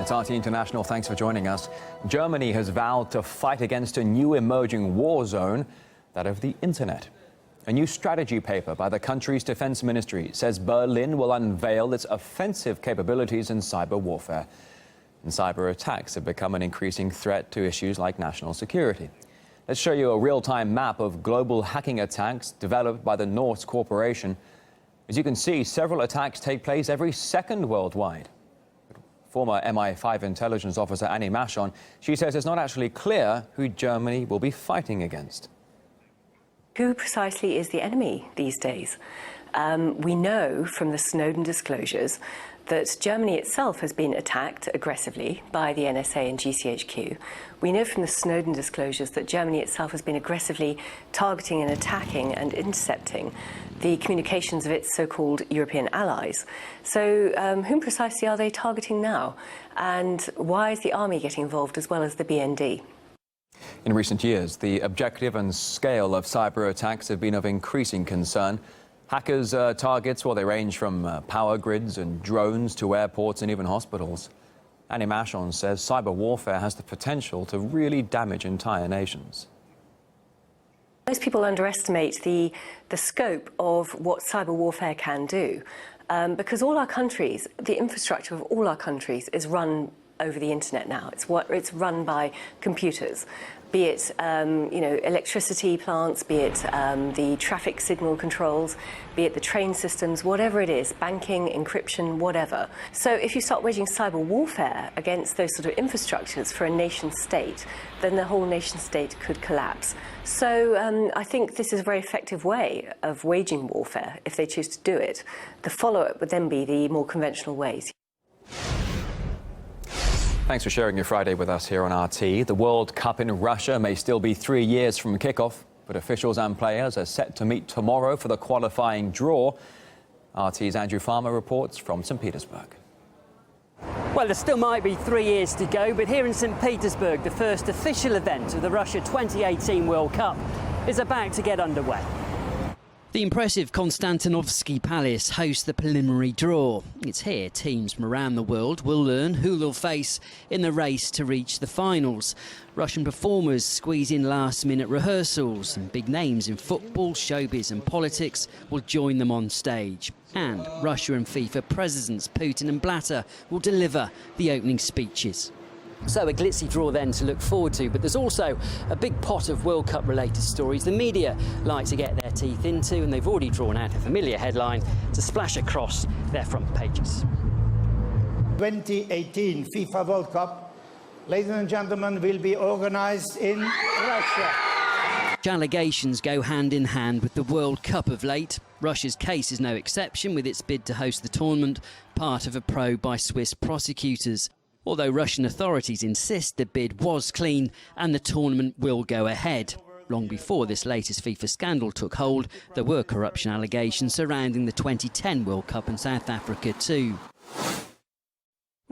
It's RT International. Thanks for joining us. Germany has vowed to fight against a new emerging war zone, that of the internet. A new strategy paper by the country's defense ministry says Berlin will unveil its offensive capabilities in cyber warfare. And cyber attacks have become an increasing threat to issues like national security. Let's show you a real-time map of global hacking attacks developed by the Norse Corporation. As you can see, several attacks take place every second worldwide. Former MI5 intelligence officer Annie Machon, she says it's not actually clear who Germany will be fighting against. Who precisely is the enemy these days? We know from the Snowden disclosures that Germany itself has been attacked aggressively by the NSA and GCHQ. We know from the Snowden disclosures that Germany itself has been aggressively targeting and attacking and intercepting the communications of its so-called European allies. So whom precisely are they targeting now? And why is the army getting involved as well as the BND? In recent years, the objective and scale of cyber attacks have been of increasing concern. Hackers' targets, well, they range from power grids and drones to airports and even hospitals. Annie Machon says cyber warfare has the potential to really damage entire nations. Most people underestimate the scope of what cyber warfare can do, because all our countries, the infrastructure of all our countries is run over the internet now. It's run by computers, be it electricity plants, be it the traffic signal controls, be it the train systems, whatever it is, banking, encryption, whatever. So if you start waging cyber warfare against those sort of infrastructures for a nation state, then the whole nation state could collapse. So I think this is a very effective way of waging warfare if they choose to do it. The follow-up would then be the more conventional ways. Thanks for sharing your Friday with us here on RT. The World Cup in Russia may still be 3 years from kickoff, but officials and players are set to meet tomorrow for the qualifying draw. RT's Andrew Farmer reports from St. Petersburg. Well, there still might be 3 years to go, but here in St. Petersburg, the first official event of the Russia 2018 World Cup is about to get underway. The impressive Konstantinovsky Palace hosts the preliminary draw. It's here teams from around the world will learn who they'll face in the race to reach the finals. Russian performers squeeze in last-minute rehearsals, and big names in football, showbiz and politics will join them on stage. And Russia and FIFA presidents Putin and Blatter will deliver the opening speeches. So a glitzy draw then to look forward to, but there's also a big pot of World Cup related stories the media like to get their teeth into, and they've already drawn out a familiar headline to splash across their front pages. 2018 FIFA World Cup, ladies and gentlemen, will be organised in Russia. Allegations go hand in hand with the World Cup of late. Russia's case is no exception, with its bid to host the tournament part of a probe by Swiss prosecutors. Although Russian authorities insist the bid was clean and the tournament will go ahead. Long before this latest FIFA scandal took hold, there were corruption allegations surrounding the 2010 World Cup in South Africa too.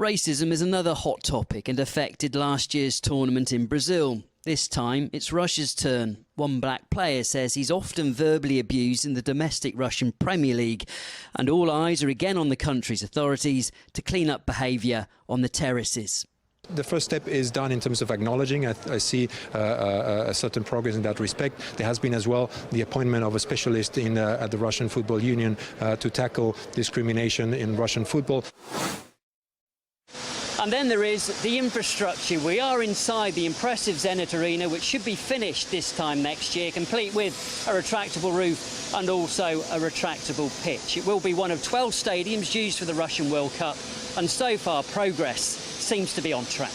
Racism is another hot topic and affected last year's tournament in Brazil. This time, it's Russia's turn. One black player says he's often verbally abused in the domestic Russian Premier League, and all eyes are again on the country's authorities to clean up behaviour on the terraces. The first step is done in terms of acknowledging. I see a certain progress in that respect. There has been as well the appointment of a specialist at the Russian Football Union to tackle discrimination in Russian football. And then there is the infrastructure. We are inside the impressive Zenit Arena, which should be finished this time next year, complete with a retractable roof and also a retractable pitch. It will be one of 12 stadiums used for the Russian World Cup, and so far progress seems to be on track.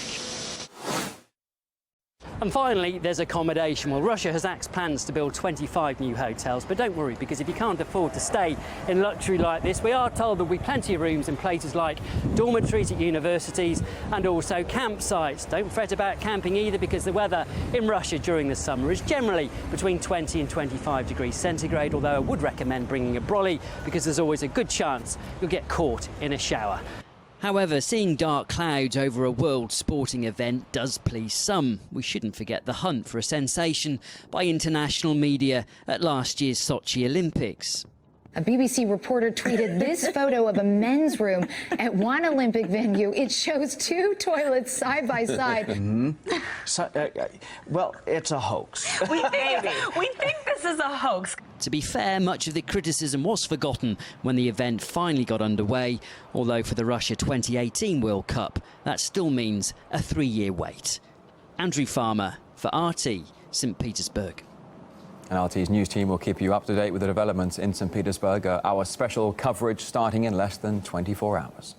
And finally, there's accommodation. Well, Russia has axed plans to build 25 new hotels, but don't worry, because if you can't afford to stay in luxury like this, we are told there'll be plenty of rooms in places like dormitories at universities and also campsites. Don't fret about camping either, because the weather in Russia during the summer is generally between 20 and 25 degrees centigrade, although I would recommend bringing a brolly, because there's always a good chance you'll get caught in a shower. However, seeing dark clouds over a world sporting event does please some. We shouldn't forget the hunt for a sensation by international media at last year's Sochi Olympics. A BBC reporter tweeted this photo of a men's room at one Olympic venue. It shows two toilets side by side. Well, it's a hoax. We think this is a hoax. To be fair, much of the criticism was forgotten when the event finally got underway, although for the Russia 2018 World Cup, that still means a 3-year wait. Andrew Farmer for RT, St. Petersburg. And RT's news team will keep you up to date with the developments in St. Petersburg. Our special coverage starting in less than 24 hours.